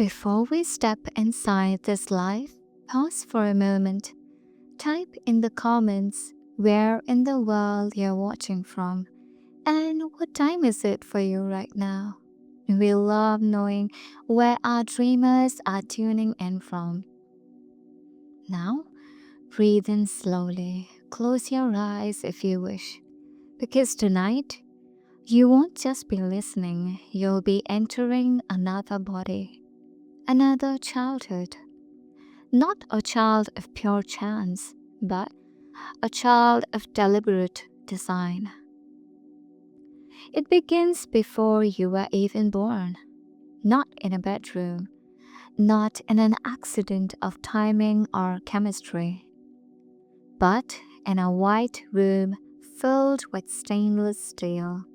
Before we step inside this life, pause for a moment. Type in the comments where in the world you're watching from and what time is it for you right now. We love knowing where our dreamers are tuning in from. Now, breathe in slowly. Close your eyes if you wish. Because tonight, you won't just be listening, you'll be entering another body, another childhood. Not a child of pure chance, but a child of deliberate design. It begins before you were even born, not in a bedroom, not in an accident of timing or chemistry, but in a white room filled with stainless steel,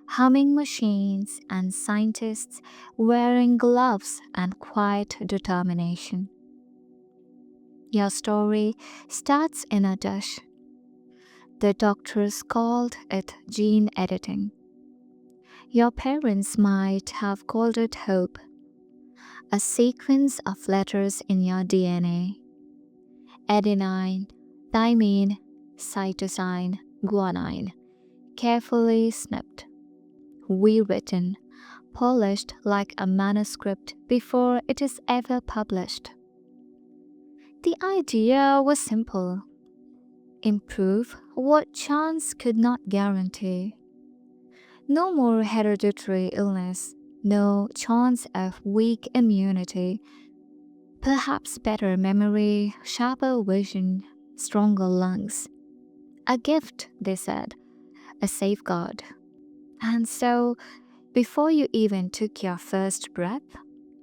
humming machines, and scientists wearing gloves and quiet determination. Your story starts in a dish. The doctors called it gene editing. Your parents might have called it hope, a sequence of letters in your DNA: adenine, thymine, cytosine, guanine, carefully snipped, rewritten, polished like a manuscript before it is ever published. The idea was simple: improve what chance could not guarantee. No more hereditary illness, no chance of weak immunity, perhaps better memory, sharper vision, stronger lungs. A gift, they said, a safeguard. And so, before you even took your first breath,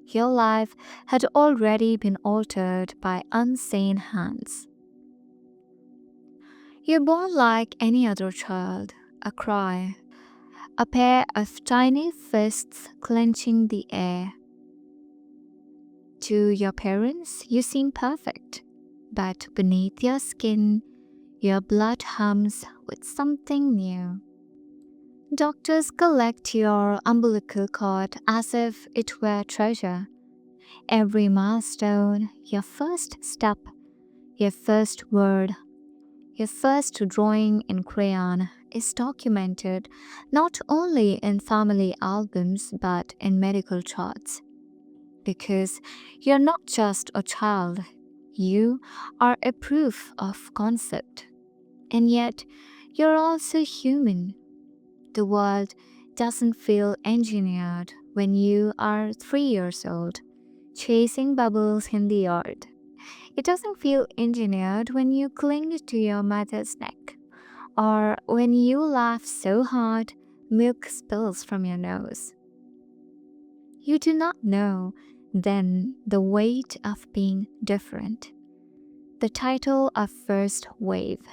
your life had already been altered by unseen hands. You're born like any other child, a cry, a pair of tiny fists clenching the air. To your parents, you seem perfect, but beneath your skin, your blood hums with something new. Doctors collect your umbilical cord as if it were treasure. Every milestone, your first step, your first word, your first drawing in crayon is documented not only in family albums but in medical charts. Because you're not just a child, you are a proof of concept. And yet, you're also human. The world doesn't feel engineered when you are 3 years old, chasing bubbles in the yard. It doesn't feel engineered when you cling to your mother's neck, or when you laugh so hard milk spills from your nose. You do not know then the weight of being different. The title of first wave,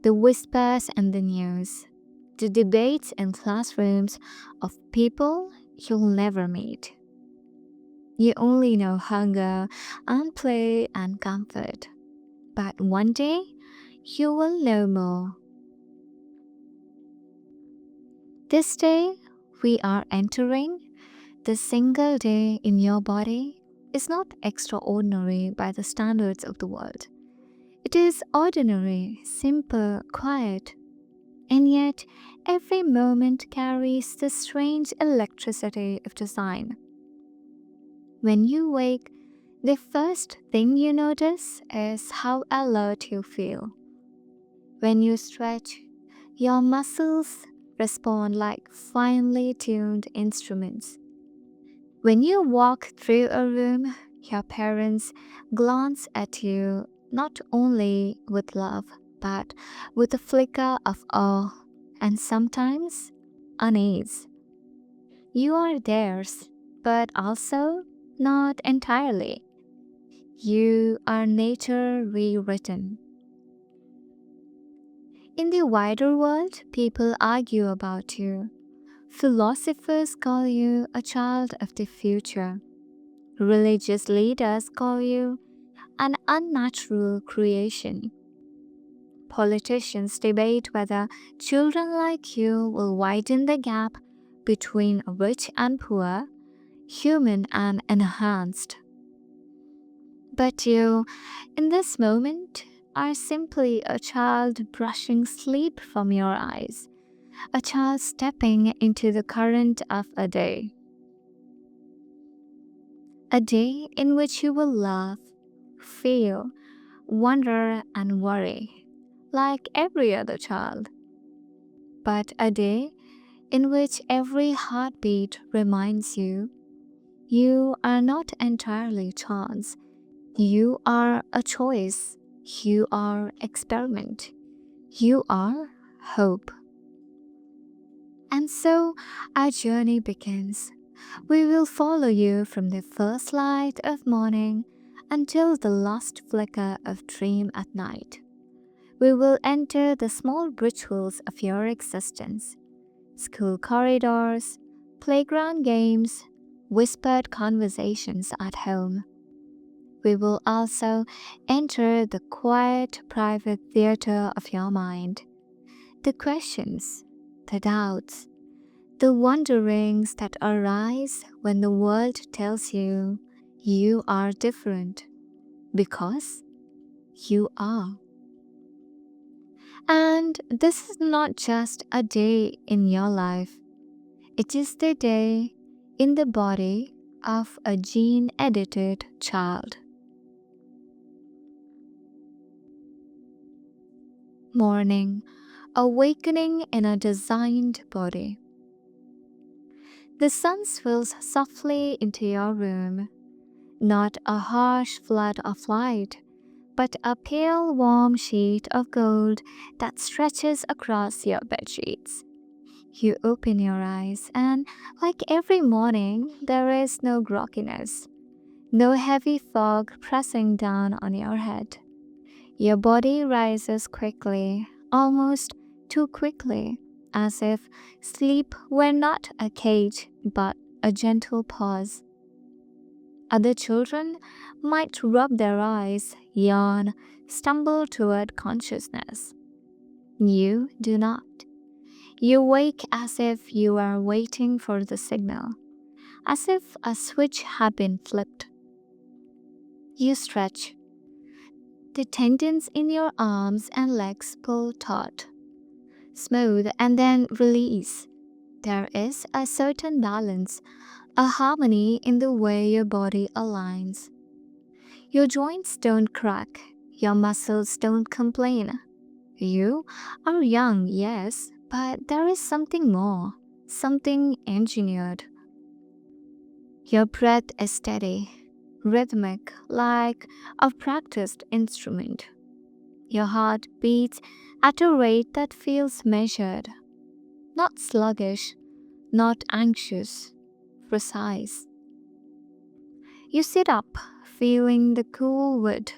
the whispers in the news, the debates in classrooms of people you'll never meet. You only know hunger and play and comfort. But one day, you will know more. This day, we are entering the single day in your body is not extraordinary by the standards of the world. It is ordinary, simple, quiet. And yet, every moment carries the strange electricity of design. When you wake, the first thing you notice is how alert you feel. When you stretch, your muscles respond like finely tuned instruments. When you walk through a room, your parents glance at you not only with love, but with a flicker of awe and sometimes unease. You are theirs, but also not entirely. You are nature rewritten. In the wider world, people argue about you. Philosophers call you a child of the future. Religious leaders call you an unnatural creation. Politicians debate whether children like you will widen the gap between rich and poor. human and enhanced. But you, in this moment, are simply a child brushing sleep from your eyes, a child stepping into the current of a day in which you will laugh, feel, wonder, and worry, like every other child, but a day in which every heartbeat reminds you you are not entirely chance. You are a choice. You are experiment. You are hope. And so our journey begins. We will follow you from the first light of morning until the last flicker of dream at night. We will enter the small rituals of your existence: school corridors, playground games, whispered conversations at home. We will also enter the quiet, private theater of your mind. The questions, the doubts, the wonderings that arise when the world tells you you are different, because you are. And this is not just a day in your life, it is the day in the body of a gene edited child. Morning, awakening in a designed body. The sun swirls softly into your room, not a harsh flood of light, but a pale warm sheet of gold that stretches across your bedsheets. You open your eyes, and like every morning, there is no grogginess, no heavy fog pressing down on your head. Your body rises quickly, almost too quickly, as if sleep were not a cage but a gentle pause. Other children might rub their eyes, yawn, stumble toward consciousness. You do not. You wake as if you are waiting for the signal, as if a switch had been flipped. You stretch. The tendons in your arms and legs pull taut, smooth, and then release. There is a certain balance, a harmony in the way your body aligns. Your joints don't crack, your muscles don't complain. You are young, yes, but there is something more, something engineered. Your breath is steady, rhythmic, like a practiced instrument. Your heart beats at a rate that feels measured, not sluggish, not anxious, precise. You sit up, feeling the cool wood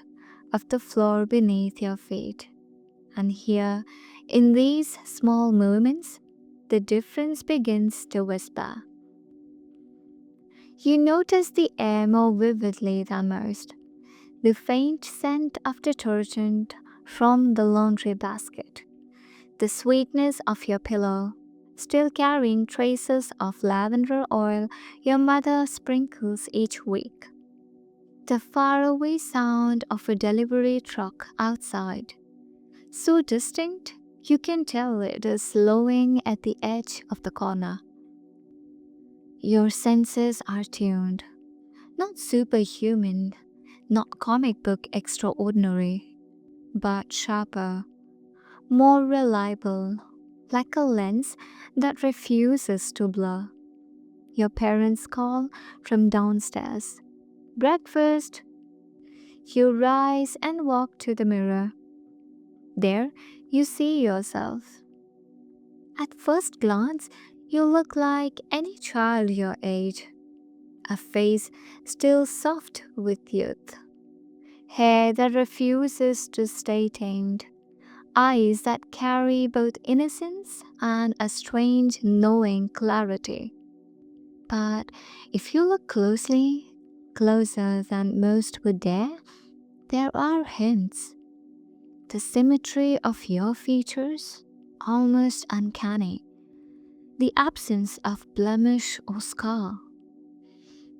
of the floor beneath your feet. And here, in these small moments, the difference begins to whisper. You notice the air more vividly than most, the faint scent of detergent from the laundry basket, the sweetness of your pillow, still carrying traces of lavender oil your mother sprinkles each week, the faraway sound of a delivery truck outside, so distinct you can tell it is slowing at the edge of the corner. Your senses are tuned, not superhuman, not comic book extraordinary, but sharper, more reliable, like a lens that refuses to blur. Your parents call from downstairs. Breakfast. You rise and walk to the mirror. There, you see yourself. At first glance, you look like any child your age. A face still soft with youth. Hair that refuses to stay tamed. Eyes that carry both innocence and a strange knowing clarity. But if you look closely, closer than most would dare, there are hints. The symmetry of your features, almost uncanny. The absence of blemish or scar.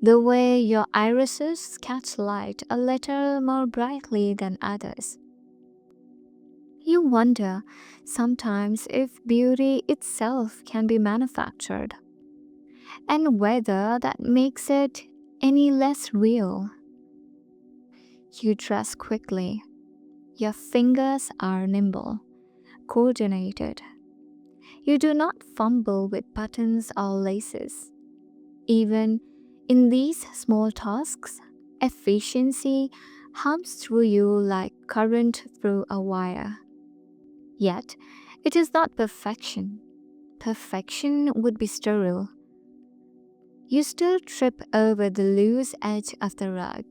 The way your irises catch light a little more brightly than others. You wonder sometimes if beauty itself can be manufactured, and whether that makes it any less real. You dress quickly. Your fingers are nimble, coordinated. You do not fumble with buttons or laces. Even in these small tasks, efficiency hums through you like current through a wire. Yet, it is not perfection. Perfection would be sterile. You still trip over the loose edge of the rug.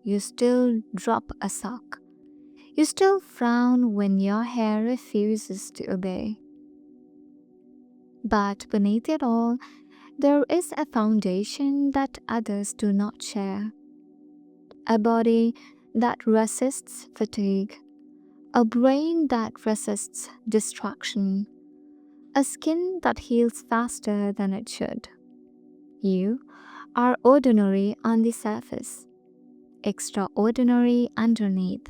You still drop a sock. You still frown when your hair refuses to obey. But beneath it all, there is a foundation that others do not share. A body that resists fatigue, a brain that resists distraction, a skin that heals faster than it should. You are ordinary on the surface, extraordinary underneath.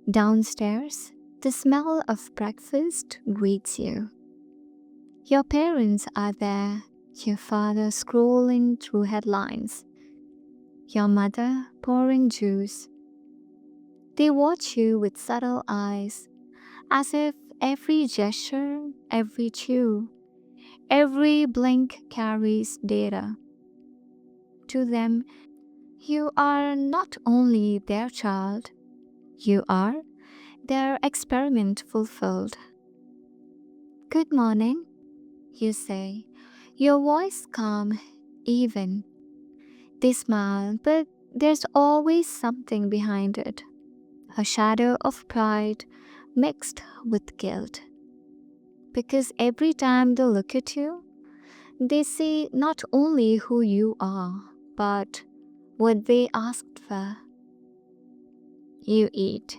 Downstairs, the smell of breakfast greets you. Your parents are there, your father scrolling through headlines, your mother pouring juice. They watch you with subtle eyes, as if every gesture, every chew, every blink carries data. To them, you are not only their child, you are their experiment fulfilled. Good morning, you say, your voice calm, even. They smile, but there's always something behind it, a shadow of pride mixed with guilt. Because every time they look at you, they see not only who you are, but what they asked for. You eat.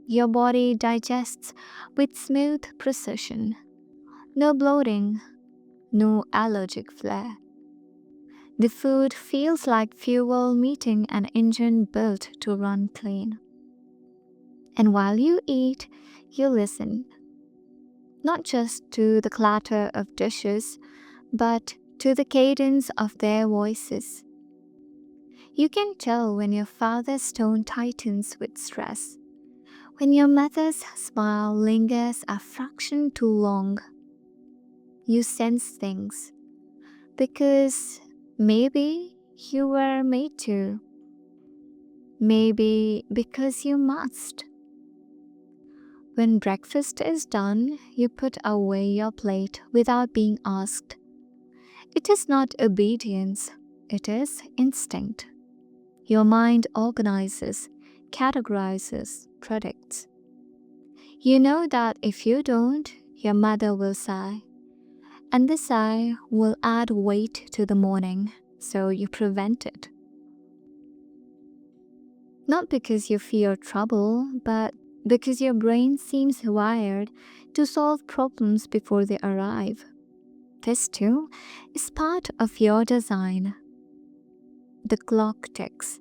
Your body digests with smooth precision. No bloating, no allergic flare. The food feels like fuel meeting an engine built to run clean. And while you eat, you listen, not just to the clatter of dishes, but to the cadence of their voices. You can tell when your father's tone tightens with stress, when your mother's smile lingers a fraction too long. You sense things because maybe you were made to, maybe because you must. When breakfast is done, you put away your plate without being asked. It is not obedience, it is instinct. Your mind organizes, categorizes, predicts. You know that if you don't, your mother will sigh, and the sigh will add weight to the morning, so you prevent it. Not because you fear trouble, but because your brain seems wired to solve problems before they arrive. This too is part of your design. The clock ticks.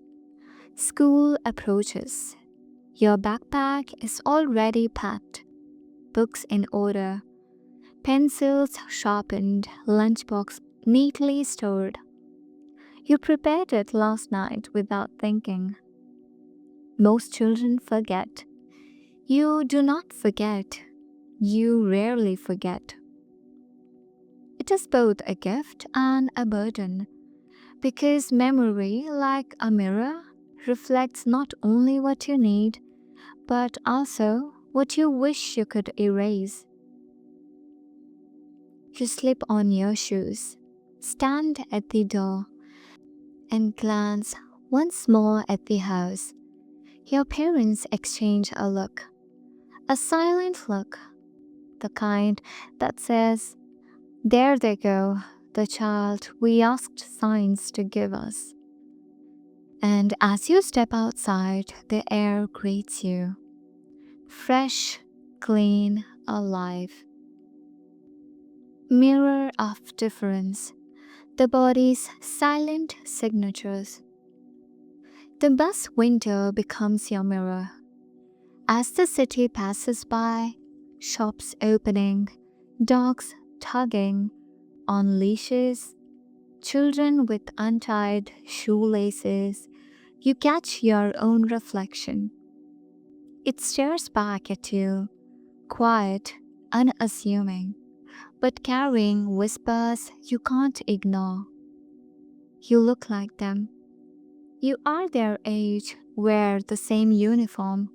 School approaches. Your backpack is already packed, books in order, pencils sharpened, lunchbox neatly stored. You prepared it last night without thinking. Most children forget. You do not forget. You rarely forget. It is both a gift and a burden, because memory, like a mirror, reflects not only what you need, but also what you wish you could erase. You slip on your shoes, stand at the door, and glance once more at the house. Your parents exchange a look, a silent look, the kind that says, "There they go, the child we asked science to give us." And as you step outside, the air greets you, fresh, clean, alive. Mirror of difference. the body's silent signatures. The bus window becomes your mirror. As the city passes by, shops opening, dogs tugging on leashes, children with untied shoelaces, you catch your own reflection. It stares back at you, quiet, unassuming, but carrying whispers you can't ignore. You look like them. You are their age, wear the same uniform,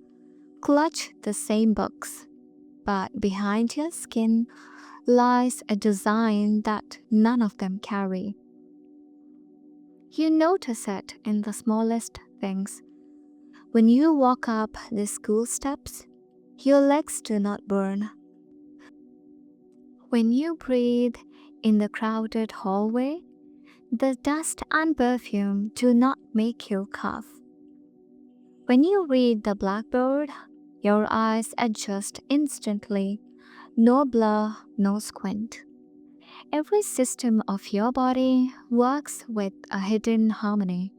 clutch the same books, but behind your skin lies a design that none of them carry. You notice it in the smallest things. When you walk up the school steps, your legs do not burn. When you breathe in the crowded hallway, the dust and perfume do not make you cough. When you read the blackboard, your eyes adjust instantly. No blur, no squint. Every system of your body works with a hidden harmony.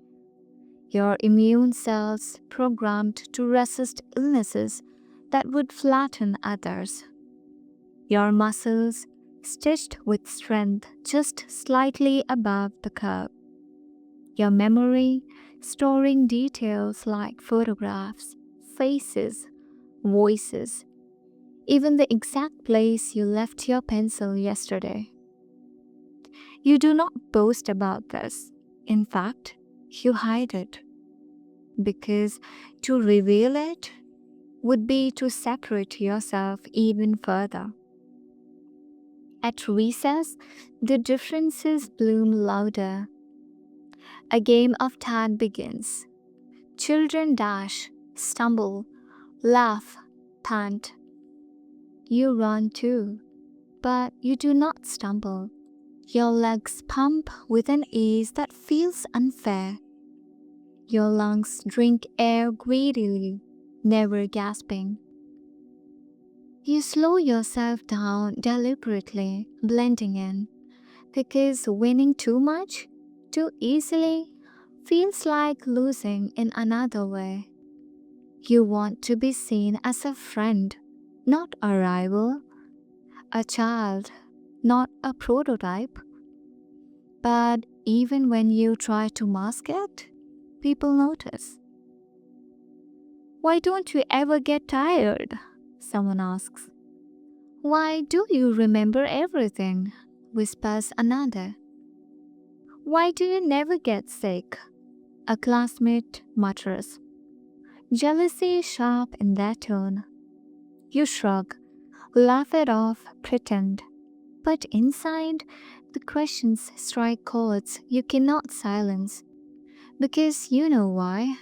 Your immune cells programmed to resist illnesses that would flatten others. Your muscles stitched with strength just slightly above the curve. Your memory storing details like photographs, faces, voices, even the exact place you left your pencil yesterday. You do not boast about this. In fact, you hide it. Because to reveal it would be to separate yourself even further. At recess, the differences bloom louder. A game of tag begins. Children dash, stumble, laugh, pant. You run too, but you do not stumble. Your legs pump with an ease that feels unfair. Your lungs drink air greedily, never gasping. You slow yourself down deliberately, blending in, because winning too much, too easily, feels like losing in another way. You want to be seen as a friend, not a rival, a child, not a prototype. But even when you try to mask it, people notice. Why don't you ever get tired? Someone asks. Why do you remember everything? Whispers another. Why do you never get sick? A classmate mutters. Jealousy is sharp in their tone. You shrug, laugh it off, pretend. But inside, the questions strike chords you cannot silence. Because you know why.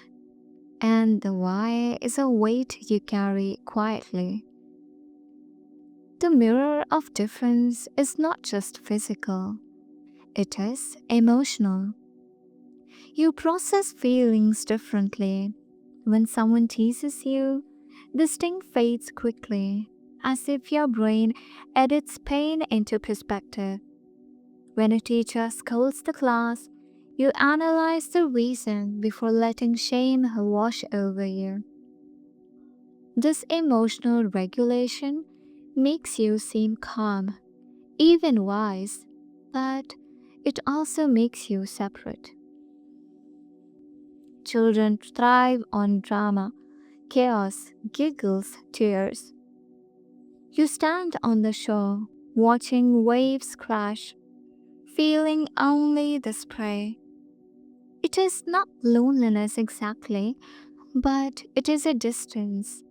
And the why is a weight you carry quietly. The mirror of difference is not just physical, it is emotional. You process feelings differently. When someone teases you, the sting fades quickly, as if your brain edits pain into perspective. When a teacher scolds the class, you analyze the reason before letting shame wash over you. This emotional regulation makes you seem calm, even wise, but it also makes you separate. Children thrive on drama, chaos, giggles, tears. You stand on the shore, watching waves crash, feeling only the spray. It is not loneliness exactly, but it is a distance,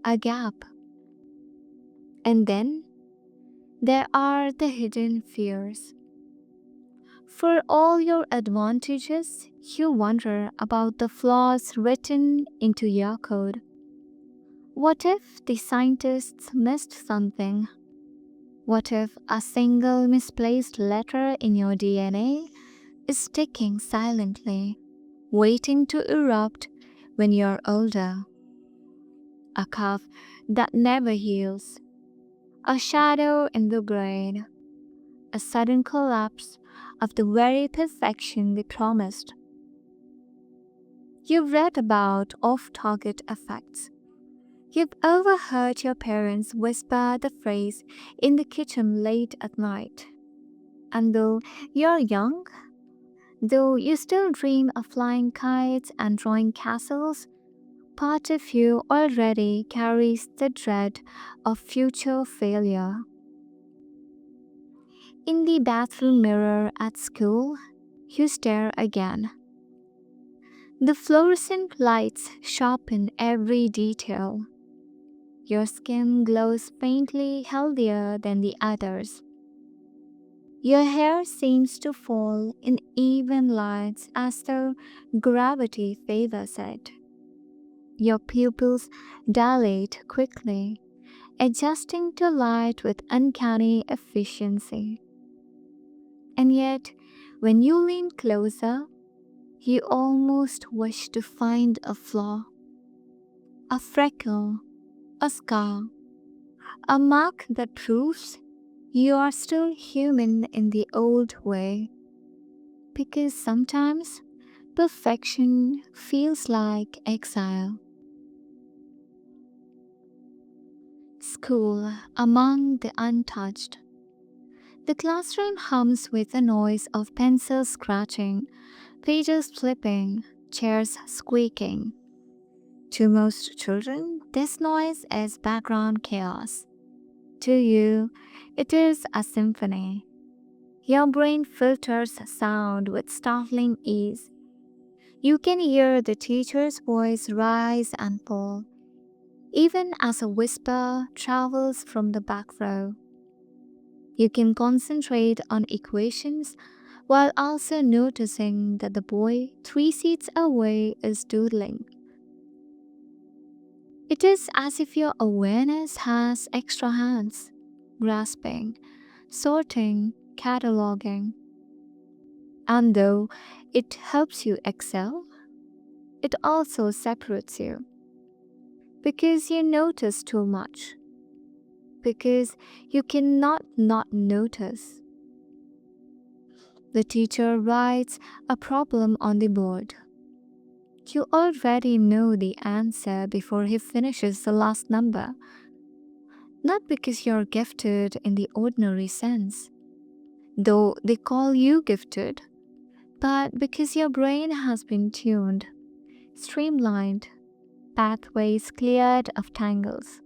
a gap. And then there are the hidden fears. For all your advantages, you wonder about the flaws written into your code. What if the scientists missed something? What if a single misplaced letter in your DNA is ticking silently, waiting to erupt when you're older? A cough that never heals, a shadow in the brain, a sudden collapse of the very perfection they promised. You've read about off target effects. You've overheard your parents whisper the phrase in the kitchen late at night. And though you're young, though you still dream of flying kites and drawing castles, part of you already carries the dread of future failure. In the bathroom mirror at school, you stare again. The fluorescent lights sharpen every detail. Your skin glows faintly healthier than the others. Your hair seems to fall in even lines as though gravity favors it. Your pupils dilate quickly, adjusting to light with uncanny efficiency. And yet, when you lean closer, you almost wish to find a flaw, a freckle, a scar, a mark that proves you are still human in the old way. Because sometimes perfection feels like exile. School among the untouched. The classroom hums with the noise of pencils scratching, pages flipping, chairs squeaking. To most children, this noise is background chaos. To you, it is a symphony. Your brain filters sound with startling ease. You can hear the teacher's voice rise and fall, even as a whisper travels from the back row. You can concentrate on equations while also noticing that the boy 3 seats away is doodling. It is as if your awareness has extra hands, grasping, sorting, cataloging. And though it helps you excel, it also separates you. Because you notice too much. Because you cannot not notice. The teacher writes a problem on the board. You already know the answer before he finishes the last number. Not because you're gifted in the ordinary sense, though they call you gifted, but because your brain has been tuned, streamlined, pathways cleared of tangles.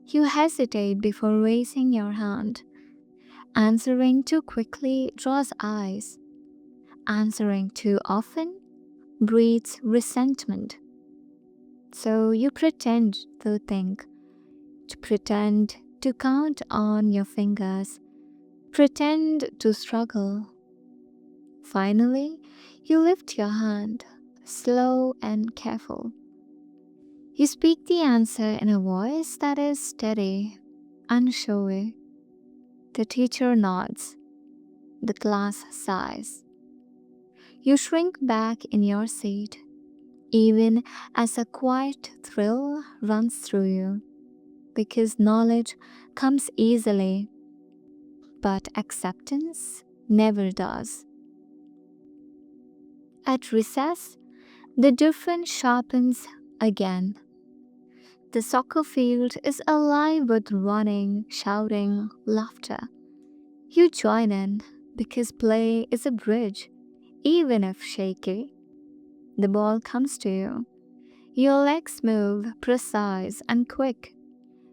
You hesitate before raising your hand. Answering too quickly draws eyes. Answering too often breeds resentment. So you pretend to think, to pretend to count on your fingers, pretend to struggle. Finally, you lift your hand, slow and careful. You speak the answer in a voice that is steady, unshowy. The teacher nods. The class sighs. You shrink back in your seat, even as a quiet thrill runs through you, because knowledge comes easily, but acceptance never does. At recess, the difference sharpens again. The soccer field is alive with running, shouting, laughter. You join in because play is a bridge, even if shaky. The ball comes to you. Your legs move precise and quick.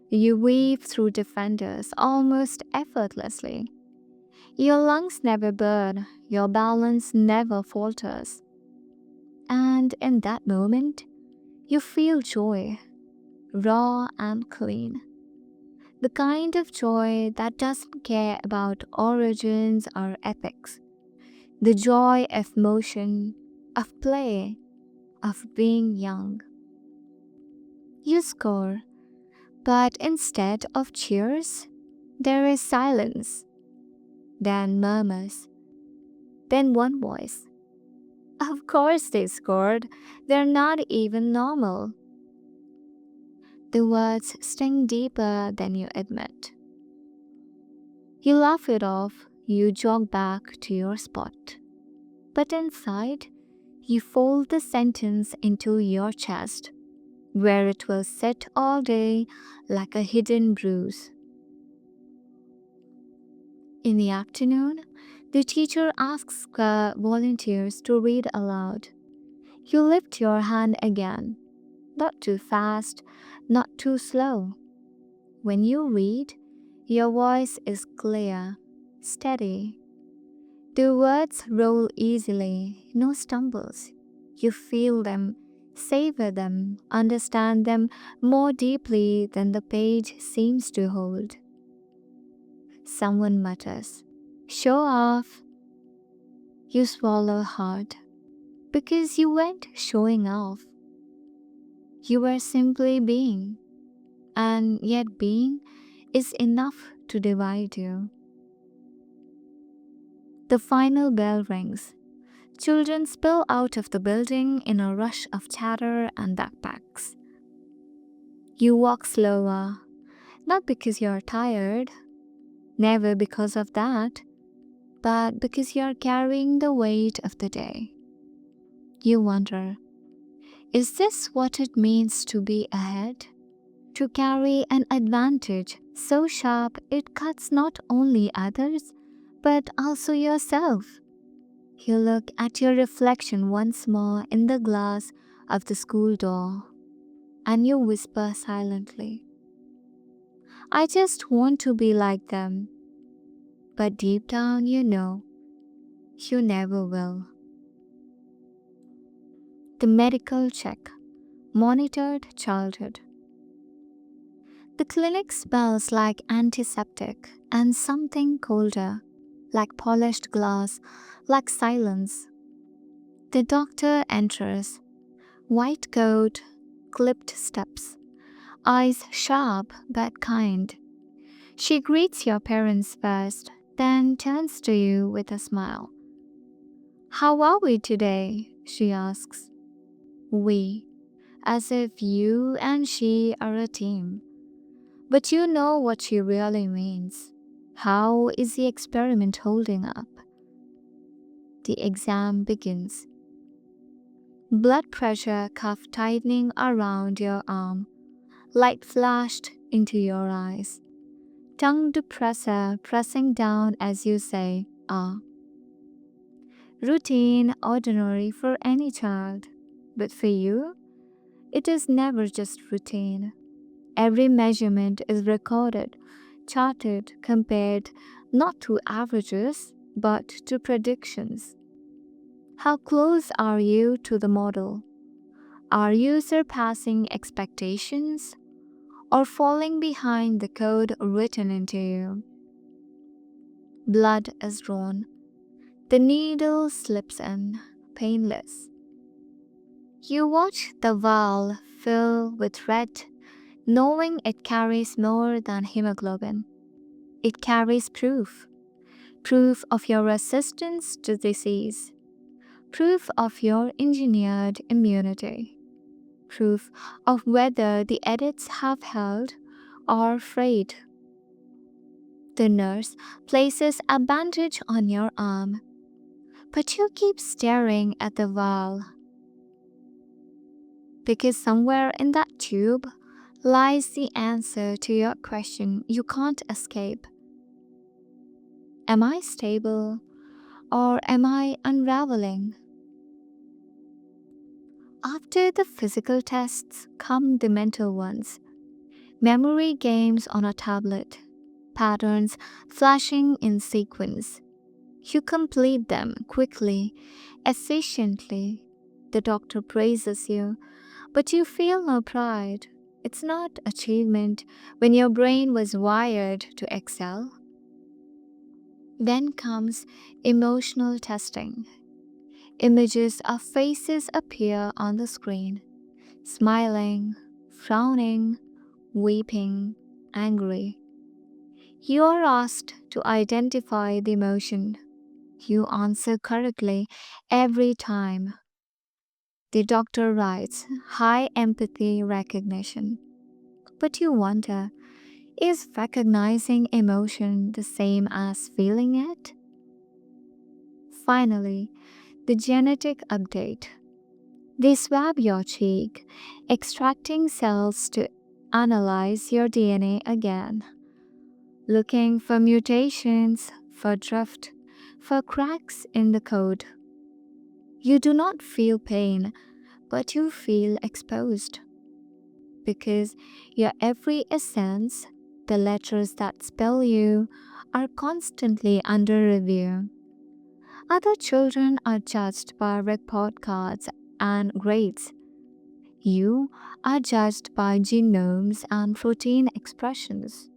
You weave through defenders almost effortlessly. Your lungs never burn, your balance never falters. And in that moment, you feel joy, raw and clean. The kind of joy that doesn't care about origins or epics. The joy of motion, of play, of being young. You score, but instead of cheers, there is silence, then murmurs, then one voice. Of course they scored, they're not even normal. The words sting deeper than you admit. You laugh it off, you jog back to your spot. But inside, you fold the sentence into your chest, where it will sit all day like a hidden bruise. In the afternoon, the teacher asks volunteers to read aloud. You lift your hand again, not too fast, not too slow. When you read, your voice is clear, steady. The words roll easily, no stumbles. You feel them, savor them, understand them more deeply than the page seems to hold. Someone mutters, "Show off." You swallow hard because you weren't showing off. You were simply being, and yet being is enough to divide you. The final bell rings. Children spill out of the building in a rush of chatter and backpacks. You walk slower, not because you're tired, never because of that, but because you're carrying the weight of the day. You wonder, is this what it means to be ahead? To carry an advantage so sharp it cuts not only others, but also yourself. You look at your reflection once more in the glass of the school door, and you whisper silently, "I just want to be like them." But deep down you know, you never will. The medical check. Monitored childhood. The clinic smells like antiseptic and something colder, like polished glass, like silence. The doctor enters, white coat, clipped steps, eyes sharp but kind. She greets your parents first, then turns to you with a smile. "How are we today?" she asks. "We," as if you and she are a team. But you know what she really means. How is the experiment holding up? The exam begins. Blood pressure cuff tightening around your arm. Light flashed into your eyes. Tongue depressor pressing down as you say, "Ah." Routine, ordinary for any child. But for you, it is never just routine. Every measurement is recorded, charted, compared not to averages, but to predictions. How close are you to the model? Are you surpassing expectations or falling behind the code written into you? Blood is drawn. The needle slips in, painless. You watch the vial fill with red, knowing it carries more than hemoglobin. It carries proof. Proof of your resistance to disease. Proof of your engineered immunity. Proof of whether the edits have held or frayed. The nurse places a bandage on your arm, but you keep staring at the vial. Because somewhere in that tube lies the answer to your question you can't escape. Am I stable or am I unraveling? After the physical tests come the mental ones. Memory games on a tablet, patterns flashing in sequence. You complete them quickly, efficiently. The doctor praises you, but you feel no pride. It's not achievement when your brain was wired to excel. Then comes emotional testing. Images of faces appear on the screen, smiling, frowning, weeping, angry. You are asked to identify the emotion. You answer correctly every time. The doctor writes high empathy recognition. But you wonder, is recognizing emotion the same as feeling it? finally, the genetic update. They swab your cheek, extracting cells to analyze your DNA again, looking for mutations, for drift, for cracks in the code. You do not feel pain, but you feel exposed because your every essence, the letters that spell you, are constantly under review. Other children are judged by report cards and grades. You are judged by genomes and protein expressions.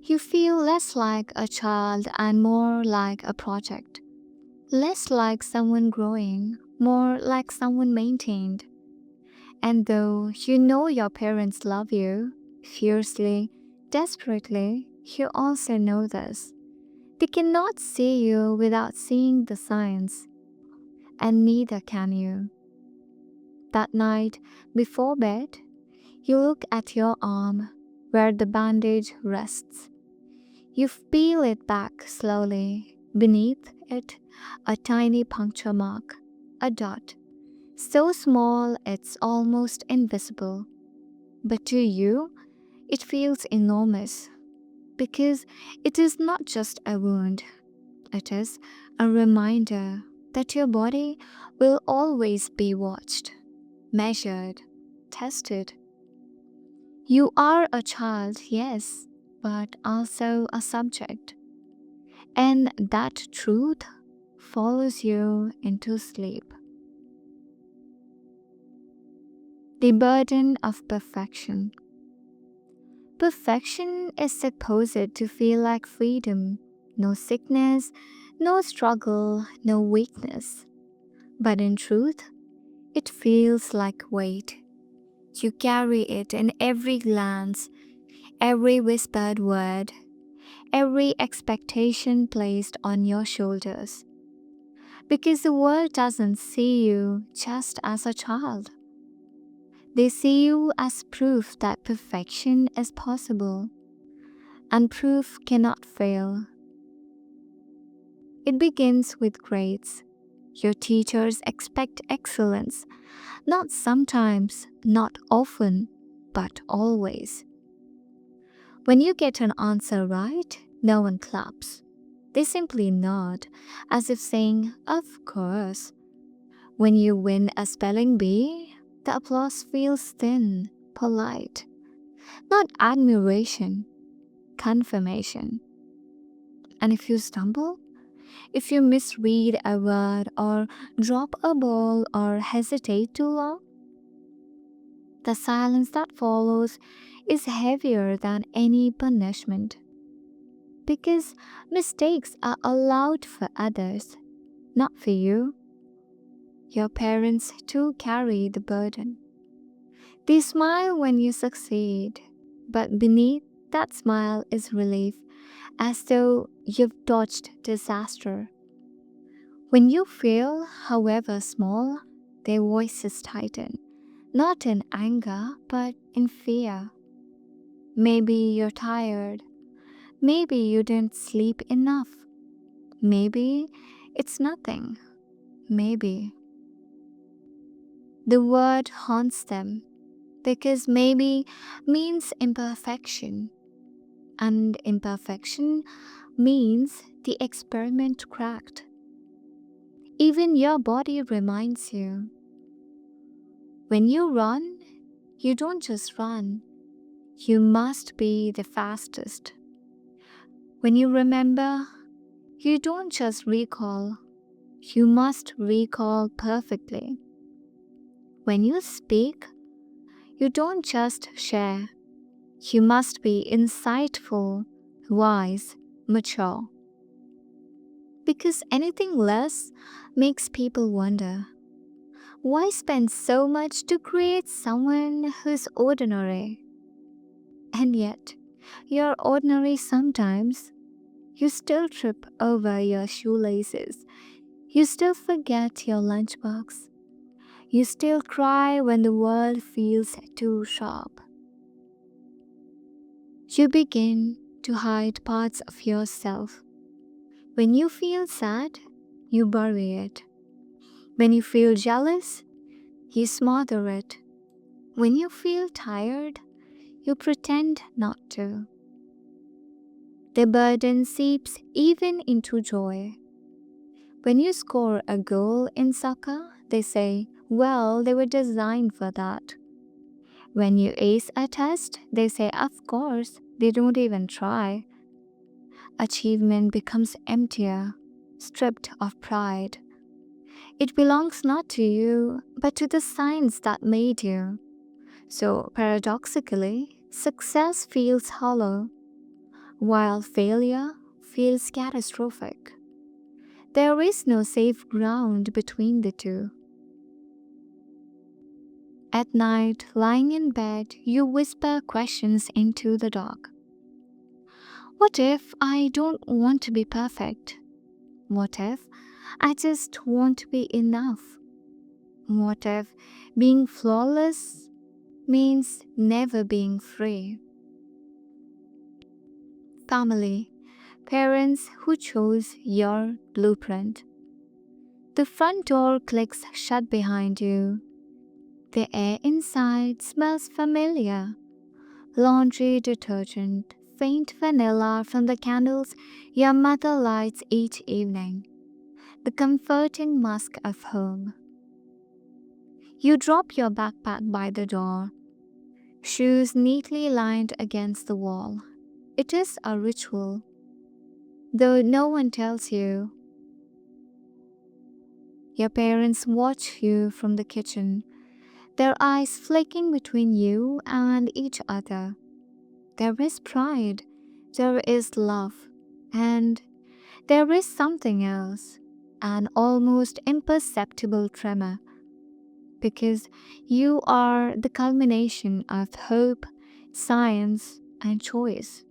You feel less like a child and more like a project. Less like someone growing, more like someone maintained. And though you know your parents love you fiercely, desperately, you also know this. They cannot see you without seeing the signs, and neither can you. That night, before bed, you look at your arm where the bandage rests. You peel it back slowly. Beneath it, a tiny puncture mark, a dot, so small it's almost invisible. But to you, it feels enormous because it is not just a wound, it is a reminder that your body will always be watched, measured, tested. You are a child, yes, but also a subject. And that truth follows you into sleep. The burden of perfection. Perfection is supposed to feel like freedom, no sickness, no struggle, no weakness. But in truth, it feels like weight. You carry it in every glance, every whispered word, every expectation placed on your shoulders. Because the world doesn't see you just as a child. They see you as proof that perfection is possible, and proof cannot fail. It begins with grades. Your teachers expect excellence, not sometimes, not often, but always. When you get an answer right, no one claps. They simply nod, as if saying, "Of course." When you win a spelling bee, the applause feels thin, polite, not admiration, confirmation. And if you stumble, if you misread a word or drop a ball or hesitate too long, the silence that follows is heavier than any punishment. Because mistakes are allowed for others, not for you. Your parents too carry the burden. They smile when you succeed, but beneath that smile is relief, as though you've dodged disaster. When you fail, however small, their voices tighten, not in anger, but in fear. Maybe you're tired. Maybe you didn't sleep enough. Maybe it's nothing. Maybe. The word haunts them because maybe means imperfection, and imperfection means the experiment cracked. Even your body reminds you. When you run, you don't just run, you must be the fastest. When you remember, you don't just recall, you must recall perfectly. When you speak, you don't just share, you must be insightful, wise, mature. Because anything less makes people wonder, why spend so much to create someone who's ordinary? And yet, you're ordinary sometimes. You still trip over your shoelaces. You still forget your lunchbox. You still cry when the world feels too sharp. You begin to hide parts of yourself, When you feel sad, you bury it. When you feel jealous, you smother it. When you feel tired, you pretend not to. The burden seeps even into joy. When you score a goal in soccer, they say, well, they were designed for that. When you ace a test, they say, of course, they don't even try. Achievement becomes emptier, stripped of pride. It belongs not to you, but to the science that made you. So, paradoxically, success feels hollow, while failure feels catastrophic. There is no safe ground between the two. At night, lying in bed, you whisper questions into the dark. What if I don't want to be perfect? What if I just want to be enough? What if being flawless means never being free? Family, parents who chose your blueprint. The front door clicks shut behind you. The air inside smells familiar. Laundry detergent, faint vanilla from the candles your mother lights each evening. The comforting musk of home. You drop your backpack by the door, shoes neatly lined against the wall. It is a ritual, though no one tells you. Your parents watch you from the kitchen, their eyes flicking between you and each other. There is pride, there is love, and there is something else, an almost imperceptible tremor, because you are the culmination of hope, science, and choice.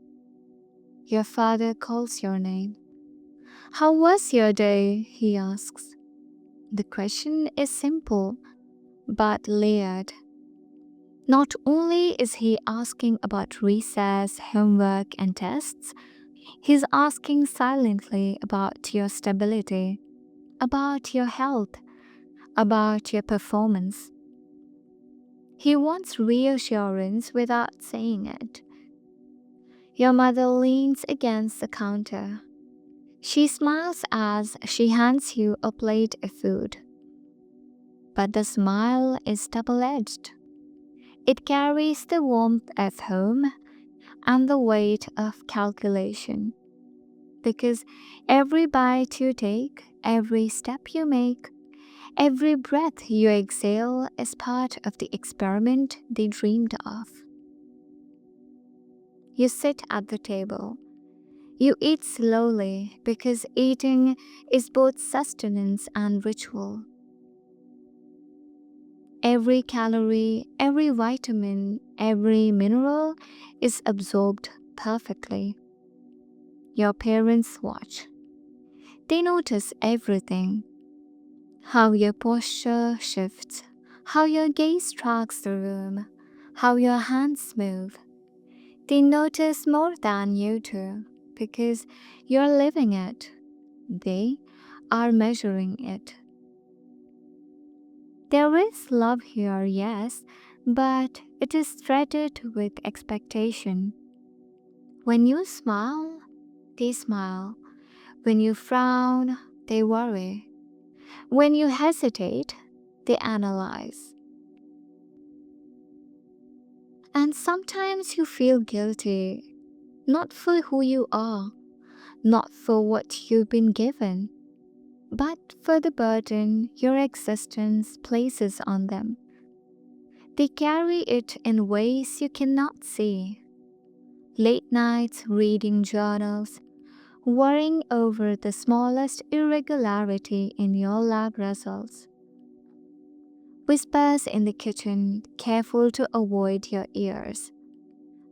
Your father calls your name. How was your day? He asks. The question is simple but layered. Not only is he asking about recess, homework, and tests, he's asking silently about your stability, about your health, about your performance. He wants reassurance without saying it. Your mother leans against the counter. She smiles as she hands you a plate of food. But the smile is double-edged. It carries the warmth of home and the weight of calculation. Because every bite you take, every step you make, every breath you exhale is part of the experiment they dreamed of. You sit at the table. You eat slowly because eating is both sustenance and ritual. Every calorie, every vitamin, every mineral is absorbed perfectly. Your parents watch. They notice everything. How your posture shifts, how your gaze tracks the room, how your hands move. They notice more than you do because you're living it. They are measuring it. There is love here, yes, but it is threaded with expectation. When you smile, they smile. When you frown, they worry. When you hesitate, they analyze. And sometimes you feel guilty, not for who you are, not for what you've been given, but for the burden your existence places on them. They carry it in ways you cannot see. Late nights reading journals, worrying over the smallest irregularity in your lab results. Whispers in the kitchen, careful to avoid your ears.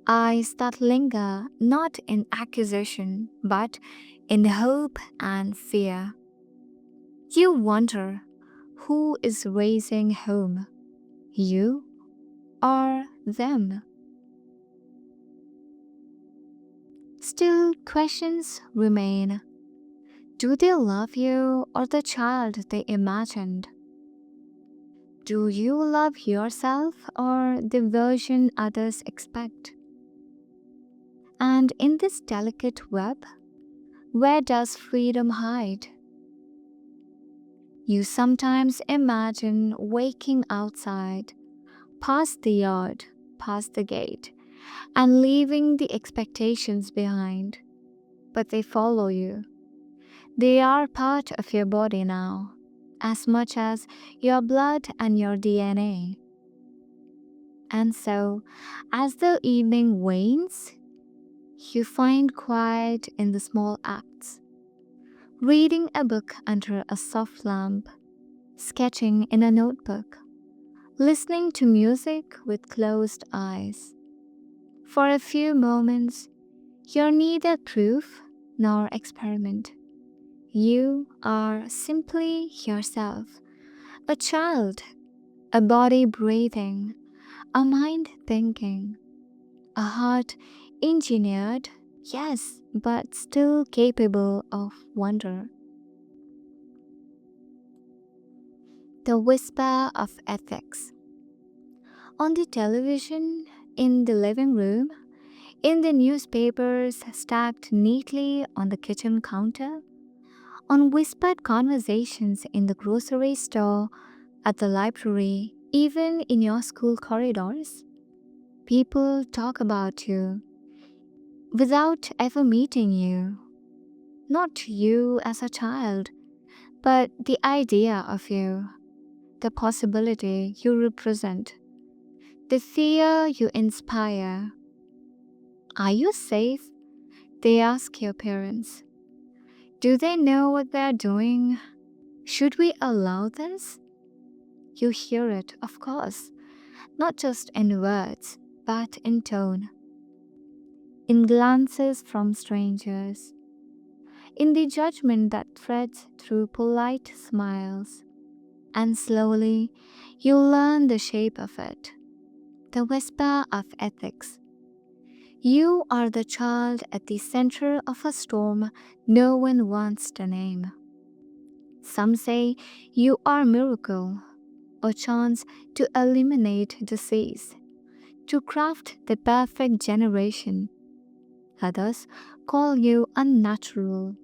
Eyes that linger not in accusation, but in hope and fear. You wonder who is raising home, you or them. Still, questions remain. Do they love you or the child they imagined? Do you love yourself or the version others expect? And in this delicate web, where does freedom hide? You sometimes imagine waking outside, past the yard, past the gate, and leaving the expectations behind. But they follow you. They are part of your body now, as much as your blood and your DNA. And so, as the evening wanes, you find quiet in the small acts. Reading a book under a soft lamp, sketching in a notebook, listening to music with closed eyes. For a few moments, you're neither proof nor experiment. You are simply yourself, a child, a body breathing, a mind thinking, a heart engineered, yes, but still capable of wonder. The whisper of ethics. On the television, in the living room, in the newspapers stacked neatly on the kitchen counter, on whispered conversations in the grocery store, at the library, even in your school corridors, people talk about you without ever meeting you. Not you as a child, but the idea of you, the possibility you represent, the fear you inspire. Are you safe? They ask your parents. Do they know what they're doing? Should we allow this? You hear it, of course, not just in words, but in tone, in glances from strangers, in the judgment that threads through polite smiles. And slowly, you learn the shape of it, the whisper of ethics. You are the child at the center of a storm no one wants to name. Some say you are a miracle, a chance to eliminate disease, to craft the perfect generation. Others call you unnatural,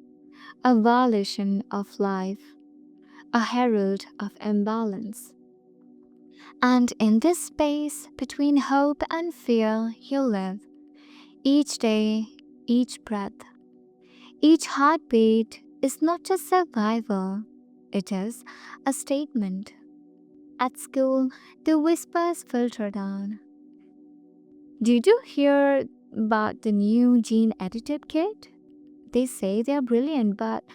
a violation of life, a herald of imbalance. And in this space between hope and fear, you live. Each day, each breath, each heartbeat is not just survival, it is a statement. At school, the whispers filter down. Did you hear about the new gene edited kid? They say they're brilliant, but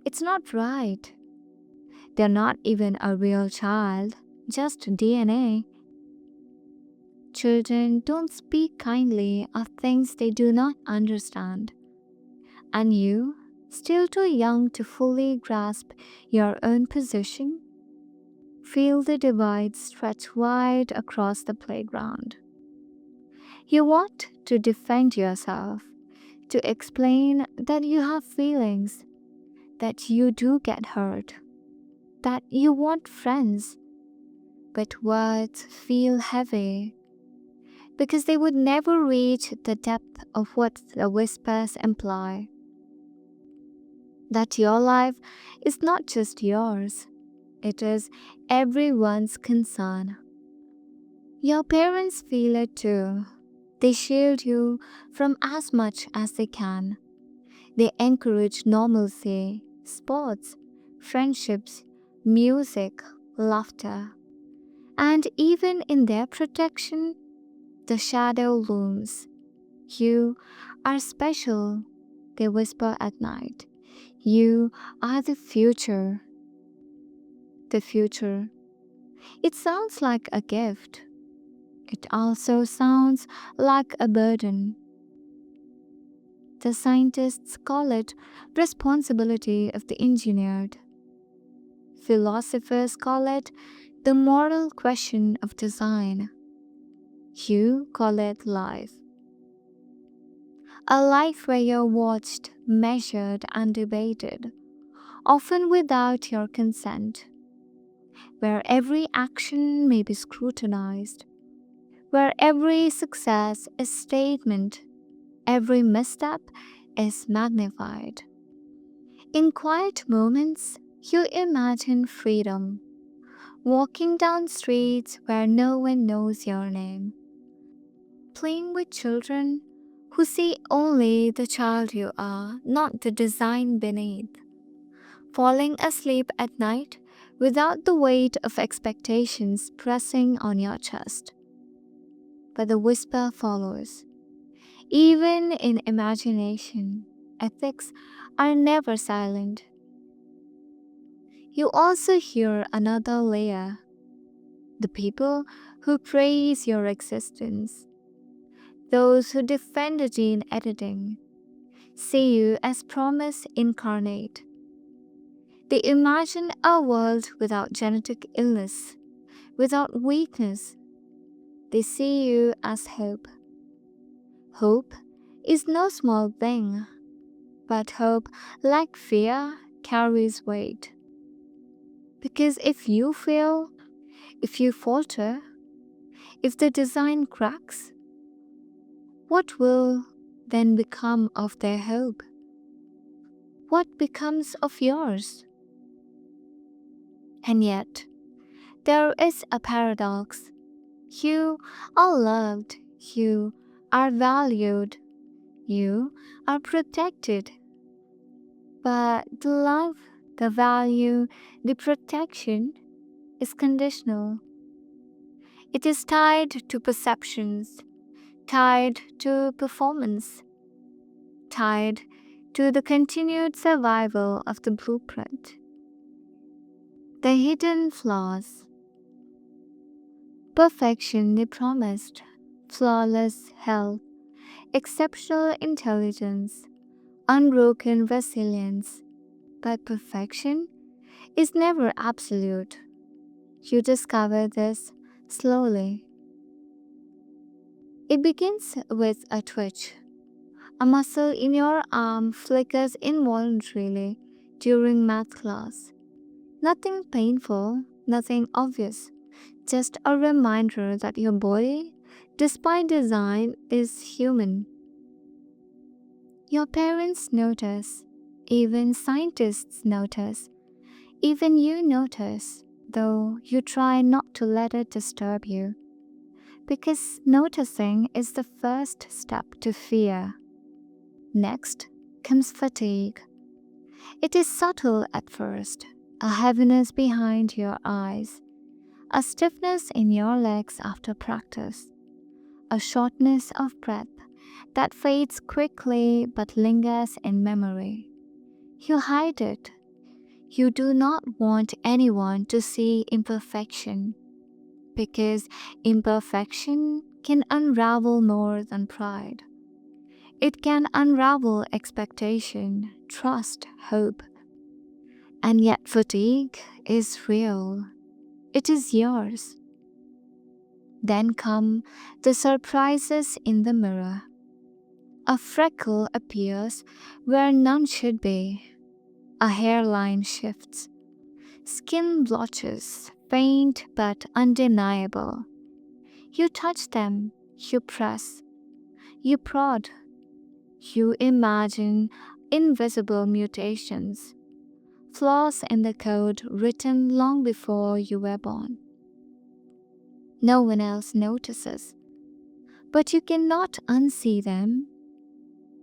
it's not right. They're not even a real child, just DNA. Children don't speak kindly of things they do not understand. And you, still too young to fully grasp your own position, feel the divide stretch wide across the playground. You want to defend yourself, to explain that you have feelings, that you do get hurt, that you want friends, but words feel heavy because they would never reach the depth of what the whispers imply. That your life is not just yours, it is everyone's concern. Your parents feel it too. They shield you from as much as they can. They encourage normalcy, sports, friendships, music, laughter. And even in their protection, the shadow looms. You are special, they whisper at night. You are the future. The future. It sounds like a gift. It also sounds like a burden. The scientists call it responsibility of the engineered. Philosophers call it the moral question of design. You call it life. A life where you're watched, measured, and debated. often without your consent, where every action may be scrutinized, where every success is statement, every misstep is magnified. In quiet moments, you imagine freedom, walking down streets where no one knows your name, playing with children who see only the child you are, not the design beneath, falling asleep at night without the weight of expectations pressing on your chest. But the whisper follows. Even in imagination, ethics are never silent. You also hear another layer, the people who praise your existence, those who defend the gene editing, see you as promise incarnate. They imagine a world without genetic illness, without weakness. They see you as hope. Hope is no small thing, but hope, like fear, carries weight. Because if you fail, if you falter, if the design cracks, what will then become of their hope? What becomes of yours? And yet, there is a paradox. You are loved, you are valued, you are protected. But the love, the value, the protection is conditional. It is tied to perceptions, tied to performance, tied to the continued survival of the blueprint. The hidden flaws. Perfection they promised, flawless health, exceptional intelligence, unbroken resilience. But perfection is never absolute. You discover this slowly. It begins with a twitch. A muscle in your arm flickers involuntarily during math class. Nothing painful, nothing obvious, just a reminder that your body, despite design, is human. Your parents notice, even scientists notice, even you notice, though you try not to let it disturb you. Because noticing is the first step to fear. Next comes fatigue. It is subtle at first, a heaviness behind your eyes, a stiffness in your legs after practice, a shortness of breath that fades quickly but lingers in memory. You hide it. You do not want anyone to see imperfection, because imperfection can unravel more than pride. It can unravel expectation, trust, hope. And yet fatigue is real. It is yours. Then come the surprises in the mirror. A freckle appears where none should be. A hairline shifts. Skin blotches, faint but undeniable. You touch them, you press, you prod, you imagine invisible mutations, flaws in the code written long before you were born. No one else notices, but you cannot unsee them.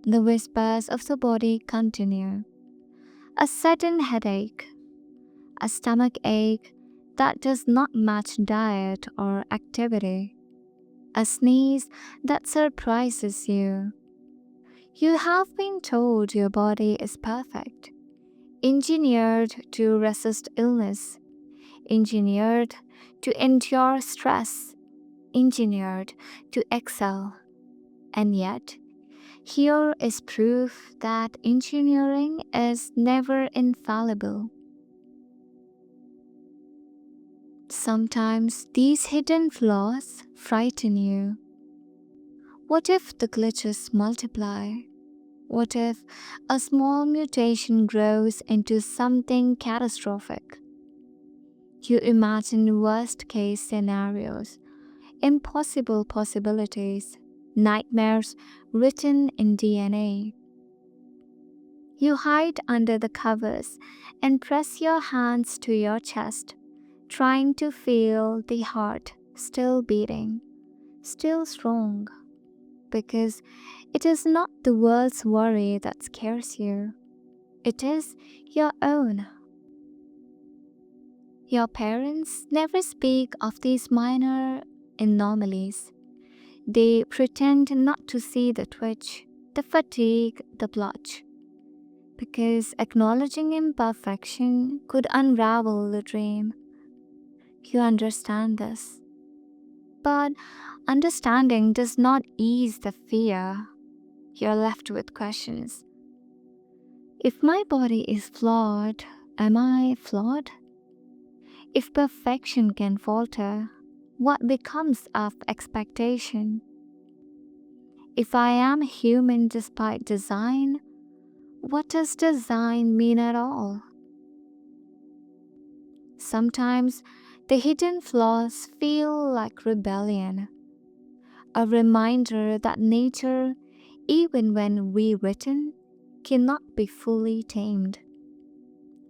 The whispers of the body continue. A sudden headache, a stomach ache that does not match diet or activity, a sneeze that surprises you. You have been told your body is perfect, engineered to resist illness, engineered to endure stress, engineered to excel. And yet, here is proof that engineering is never infallible. Sometimes these hidden flaws frighten you. What if the glitches multiply? What if a small mutation grows into something catastrophic? You imagine worst case scenarios, impossible possibilities, nightmares written in DNA. You hide under the covers and press your hands to your chest, trying to feel the heart still beating, still strong, because it is not the world's worry that scares you, it is your own. Your parents never speak of these minor anomalies. They pretend not to see the twitch, the fatigue, the blotch, because acknowledging imperfection could unravel the dream. You understand this. But understanding does not ease the fear. You're left with questions. If my body is flawed, am I flawed? If perfection can falter, what becomes of expectation? If I am human despite design, what does design mean at all? Sometimes the hidden flaws feel like rebellion, a reminder that nature, even when rewritten, cannot be fully tamed.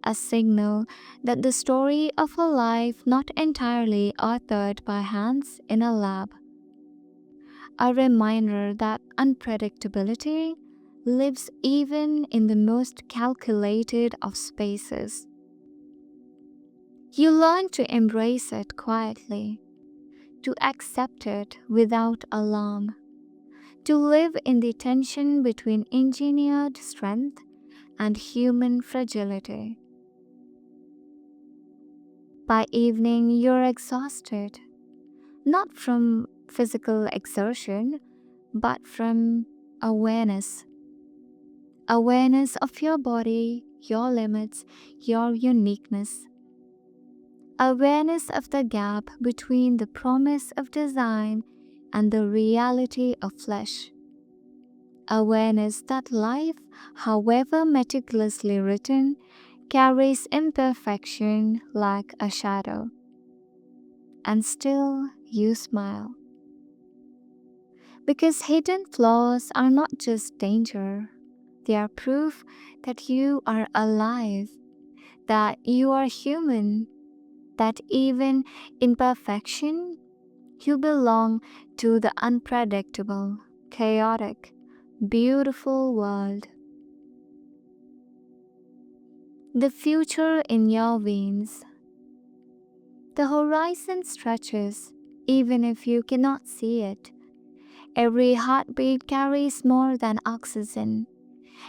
A signal that the story of a life not entirely authored by hands in a lab. A reminder that unpredictability lives even in the most calculated of spaces. You learn to embrace it quietly, to accept it without alarm, to live in the tension between engineered strength and human fragility. By evening, you're exhausted, not from physical exertion, but from awareness. Awareness of your body, your limits, your uniqueness. Awareness of the gap between the promise of design and the reality of flesh. Awareness that life, however meticulously written, carries imperfection like a shadow. And still you smile. Because hidden flaws are not just danger, they are proof that you are alive, that you are human, that even in perfection, you belong to the unpredictable, chaotic, beautiful world. The future in your veins. The horizon stretches, even if you cannot see it. Every heartbeat carries more than oxygen.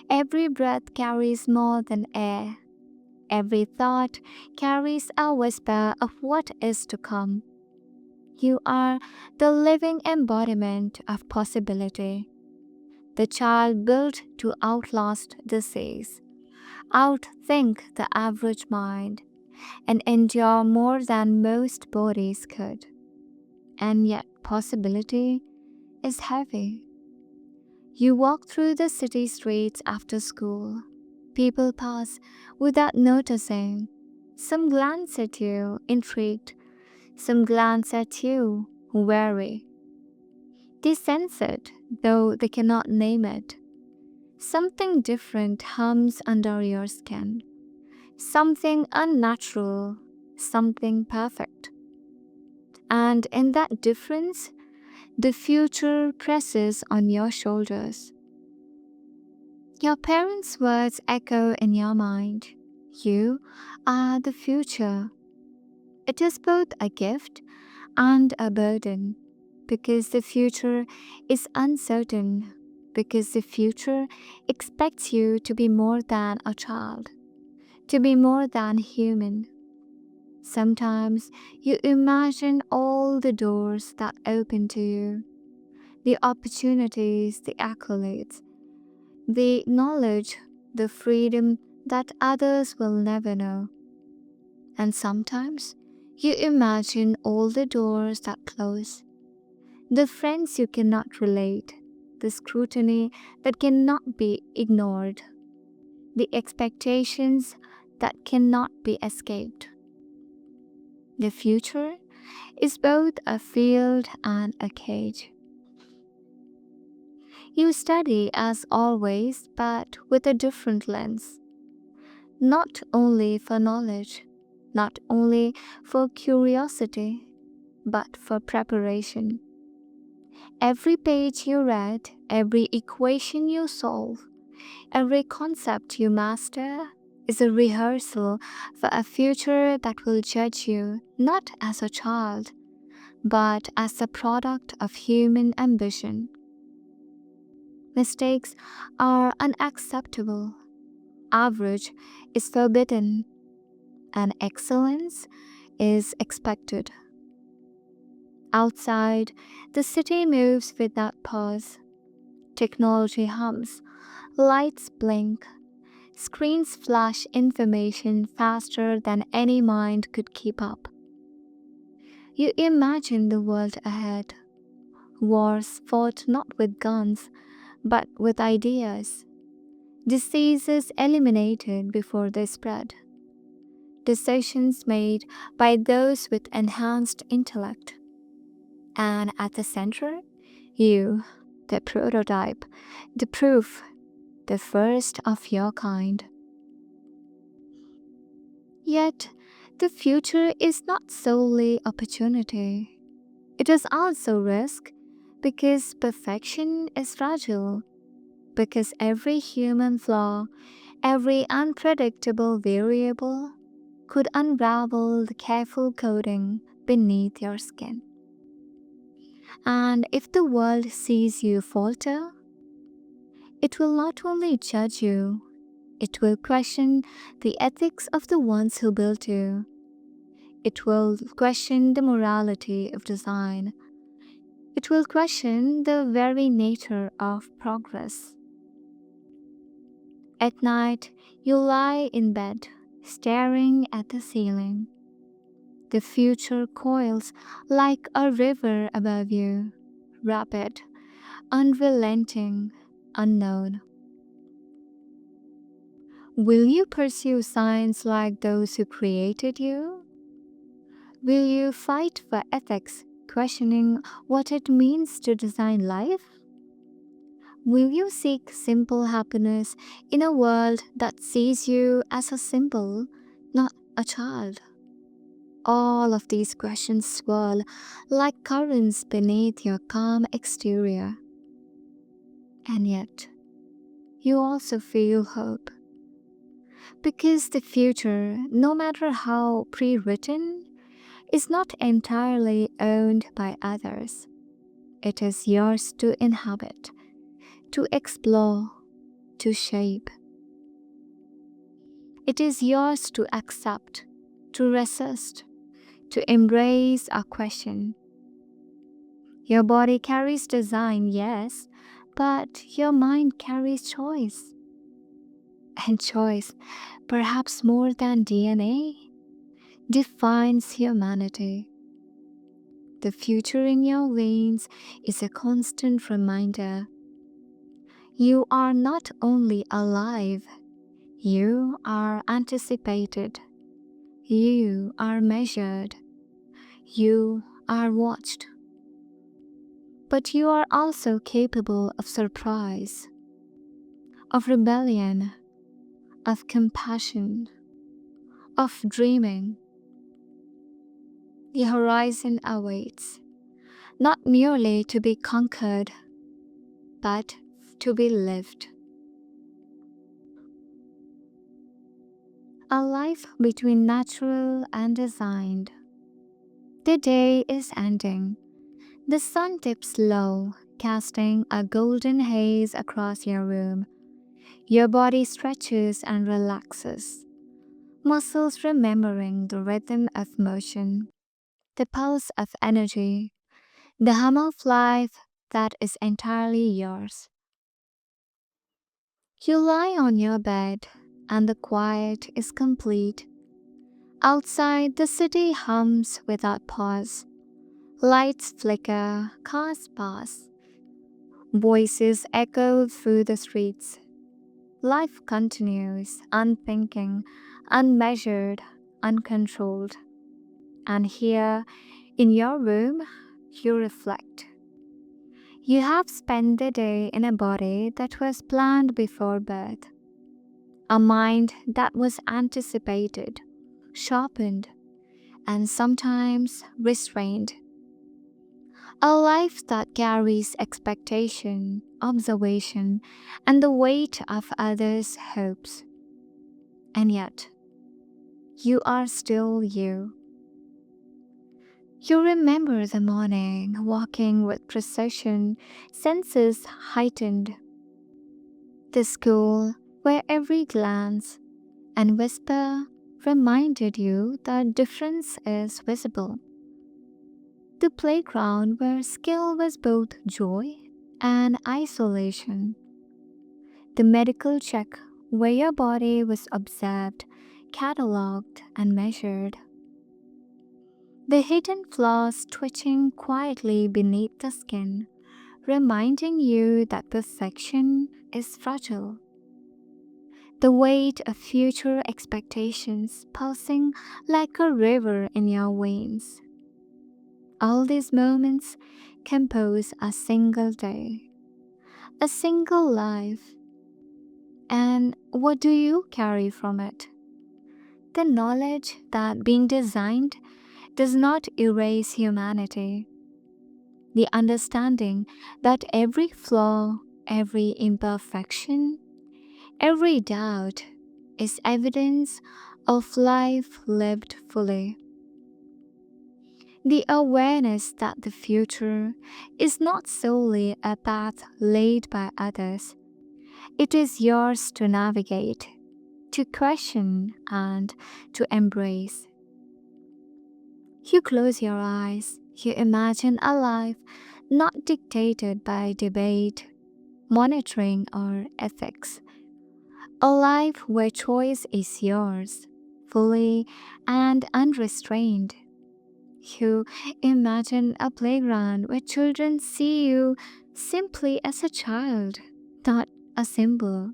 Every breath carries more than air. Every thought carries a whisper of what is to come. You are the living embodiment of possibility, the child built to outlast disease, outthink the average mind, and endure more than most bodies could. And yet, possibility is heavy. You walk through the city streets after school. People pass without noticing. Some glance at you, intrigued. Some glance at you, wary. They sense it, though they cannot name it. Something different hums under your skin. Something unnatural, something perfect. And in that difference, the future presses on your shoulders. Your parents' words echo in your mind. You are the future. It is both a gift and a burden, because the future is uncertain, because the future expects you to be more than a child, to be more than human. Sometimes you imagine all the doors that open to you, the opportunities, the accolades, the knowledge, the freedom that others will never know. And sometimes you imagine all the doors that close, the friends you cannot relate, the scrutiny that cannot be ignored, the expectations that cannot be escaped. The future is both a field and a cage. You study as always, but with a different lens, not only for knowledge, not only for curiosity, but for preparation. Every page you read, every equation you solve, every concept you master is a rehearsal for a future that will judge you not as a child, but as the product of human ambition. Mistakes are unacceptable, average is forbidden, and excellence is expected. Outside, the city moves without pause. Technology hums, lights blink, screens flash information faster than any mind could keep up. You imagine the world ahead. Wars fought not with guns, but with ideas. Diseases eliminated before they spread. Decisions made by those with enhanced intellect. And at the center, you, the prototype, the proof, the first of your kind. Yet, the future is not solely opportunity. It is also risk because perfection is fragile, because every human flaw, every unpredictable variable could unravel the careful coating beneath your skin. And if the world sees you falter, it will not only judge you, it will question the ethics of the ones who built you. It will question the morality of design. It will question the very nature of progress. At night, you lie in bed, staring at the ceiling. The future coils like a river above you, rapid, unrelenting, unknown. Will you pursue science like those who created you? Will you fight for ethics, questioning what it means to design life? Will you seek simple happiness in a world that sees you as a symbol, not a child? All of these questions swirl like currents beneath your calm exterior. And yet, you also feel hope. Because the future, no matter how pre written, is not entirely owned by others. It is yours to inhabit, to explore, to shape. It is yours to accept, to resist, to embrace or question. Your body carries design, yes, but your mind carries choice. And choice, perhaps more than DNA, defines humanity. The future in your veins is a constant reminder. You are not only alive, you are anticipated, you are measured, you are watched. But you are also capable of surprise, of rebellion, of compassion, of dreaming. The horizon awaits, not merely to be conquered, but to be lived. A life between natural and designed. The day is ending. The sun dips low, casting a golden haze across your room. Your body stretches and relaxes, muscles remembering the rhythm of motion, the pulse of energy, the hum of life that is entirely yours. You lie on your bed, and the quiet is complete. Outside, the city hums without pause. Lights flicker, cars pass. Voices echo through the streets. Life continues, unthinking, unmeasured, uncontrolled. And here, in your room, you reflect. You have spent the day in a body that was planned before birth, a mind that was anticipated, sharpened, and sometimes restrained. A life that carries expectation, observation, and the weight of others' hopes. And yet, you are still you. You remember the morning, walking with precision, senses heightened. The school where every glance and whisper reminded you that difference is visible. The playground where skill was both joy and isolation. The medical check where your body was observed, catalogued, and measured. The hidden flaws twitching quietly beneath the skin, reminding you that perfection is fragile. The weight of future expectations pulsing like a river in your veins. All these moments compose a single day, a single life. And what do you carry from it? The knowledge that being designed does not erase humanity. The understanding that every flaw, every imperfection, every doubt is evidence of life lived fully. The awareness that the future is not solely a path laid by others, it is yours to navigate, to question, and to embrace. You close your eyes, you imagine a life not dictated by debate, monitoring, or ethics. A life where choice is yours, fully and unrestrained. You imagine a playground where children see you simply as a child, not a symbol.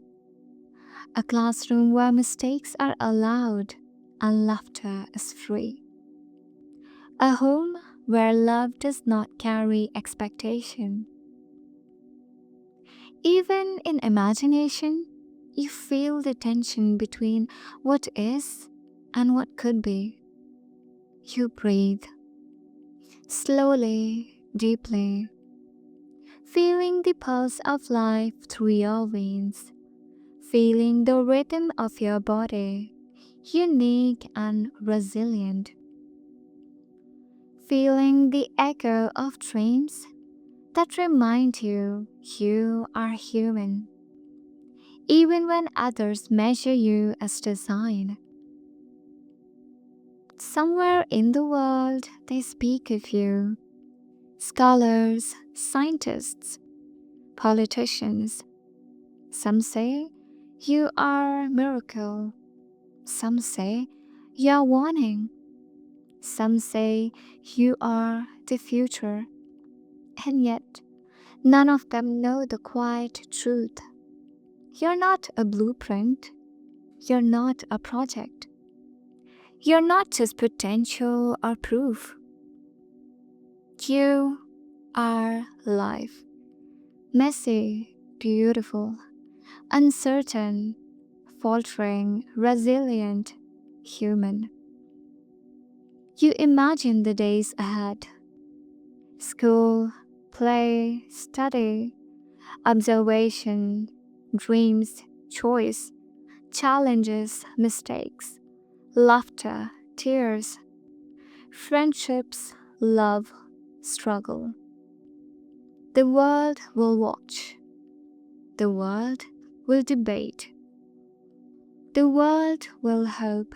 A classroom where mistakes are allowed and laughter is free. A home where love does not carry expectation. Even in imagination, you feel the tension between what is and what could be. You breathe slowly, deeply, feeling the pulse of life through your veins, feeling the rhythm of your body, unique and resilient, feeling the echo of dreams that remind you you are human, even when others measure you as design. Somewhere in the world, they speak of you. Scholars, scientists, politicians. Some say you are a miracle. Some say you are warning. Some say you are the future. And yet, none of them know the quiet truth. You're not a blueprint. You're not a project. You're not just potential or proof. You are life. Messy, beautiful, uncertain, faltering, resilient, human. You imagine the days ahead. School, play, study, observation, dreams, choice, challenges, mistakes, laughter, tears, friendships, love, struggle. The world will watch. The world will debate. The world will hope.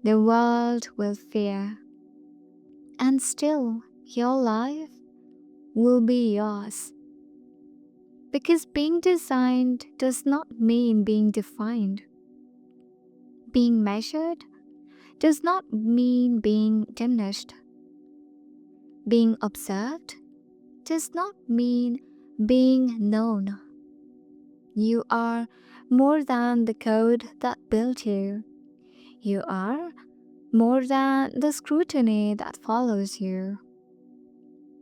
The world will fear. And still, your life will be yours. Because being designed does not mean being defined. Being measured does not mean being diminished. Being observed does not mean being known. You are more than the code that built you. You are more than the scrutiny that follows you.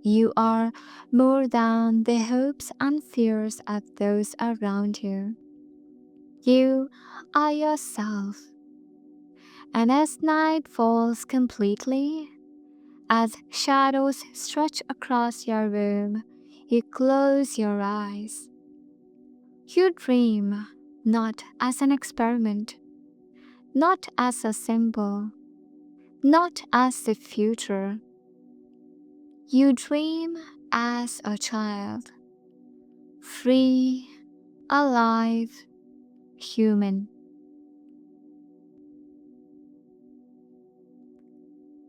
You are more than the hopes and fears of those around you. You are yourself. And as night falls completely, as shadows stretch across your room, you close your eyes. You dream not as an experiment, not as a symbol, not as the future. You dream as a child, free, alive, human.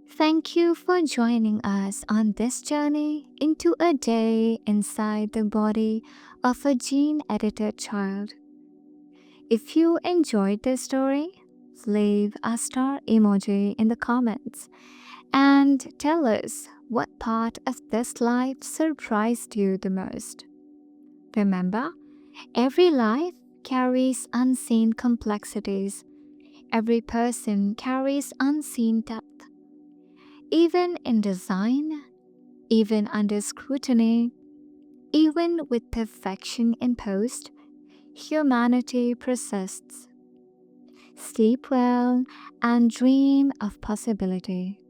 Thank you for joining us on this journey into a day inside the body of a gene edited child. If you enjoyed this story, leave a star emoji in the comments and tell us what part of this life surprised you the most. Remember, every life carries unseen complexities. Every person carries unseen depth. Even in design, even under scrutiny, even with perfection imposed, humanity persists. Sleep well and dream of possibility.